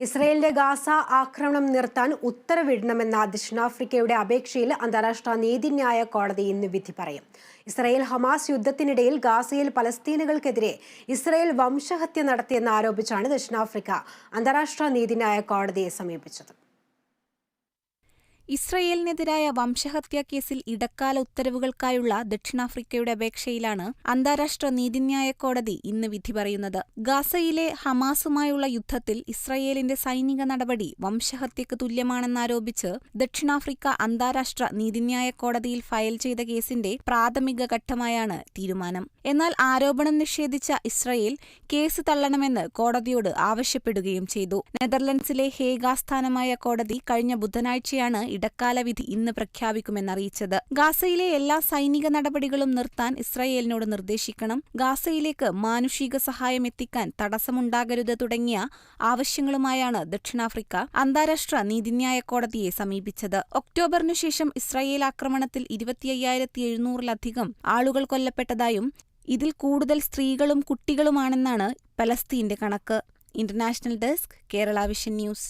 ഇസ്രയേലിന്റെ ഗാസ ആക്രമണം നിർത്താൻ ഉത്തരവിടണമെന്ന ദക്ഷിണാഫ്രിക്കയുടെ അപേക്ഷയിൽ അന്താരാഷ്ട്ര നീതിന്യായ കോടതി ഇന്ന് വിധി പറയും. ഇസ്രയേൽ ഹമാസ് യുദ്ധത്തിനിടയിൽ ഗാസയിൽ പലസ്തീനുകൾക്കെതിരെ ഇസ്രയേൽ വംശഹത്യ നടത്തിയെന്ന് ആരോപിച്ചാണ് ദക്ഷിണാഫ്രിക്ക അന്താരാഷ്ട്ര നീതിന്യായ കോടതിയെ സമീപിച്ചത്. ഇസ്രയേലിനെതിരായ വംശഹത്യാ കേസിൽ ഇടക്കാല ഉത്തരവുകൾക്കായുള്ള ദക്ഷിണാഫ്രിക്കയുടെ അപേക്ഷയിലാണ് അന്താരാഷ്ട്ര നീതിന്യായ കോടതി ഇന്ന് വിധി പറയുന്നത്. ഗാസയിലെ ഹമാസുമായുള്ള യുദ്ധത്തിൽ ഇസ്രയേലിന്റെ സൈനിക നടപടി വംശഹത്യക്ക് തുല്യമാണെന്നാരോപിച്ച് ദക്ഷിണാഫ്രിക്ക അന്താരാഷ്ട്ര നീതിന്യായ കോടതിയിൽ ഫയൽ ചെയ്ത കേസിന്റെ പ്രാഥമിക ഘട്ടമായാണ് തീരുമാനം. എന്നാൽ ആരോപണം നിഷേധിച്ച ഇസ്രയേൽ കേസ് തള്ളണമെന്ന് കോടതിയോട് ആവശ്യപ്പെടുകയും ചെയ്തു. നെതർലൻഡ്സിലെ ഹേഗ് ആസ്ഥാനമായ കോടതി കഴിഞ്ഞ ബുധനാഴ്ചയാണ് ഇടക്കാല വിധി ഇന്ന് പ്രഖ്യാപിക്കുമെന്നറിയിച്ചത്. ഗാസയിലെ എല്ലാ സൈനിക നടപടികളും നിർത്താൻ ഇസ്രയേലിനോട് നിർദ്ദേശിക്കണം, ഗാസയിലേക്ക് മാനുഷിക സഹായം എത്തിക്കാൻ തടസ്സമുണ്ടാകരുത് തുടങ്ങിയ ആവശ്യങ്ങളുമായാണ് ദക്ഷിണാഫ്രിക്ക അന്താരാഷ്ട്ര നീതിന്യായ കോടതിയെ സമീപിച്ചത്. ഒക്ടോബറിനു ശേഷം ഇസ്രയേൽ ആക്രമണത്തിൽ 25,700-ലധികം ആളുകൾ കൊല്ലപ്പെട്ടതായും ഇതിൽ കൂടുതൽ സ്ത്രീകളും കുട്ടികളുമാണെന്നാണ് പലസ്തീന്റെ കണക്ക്. International desk, Kerala vision news.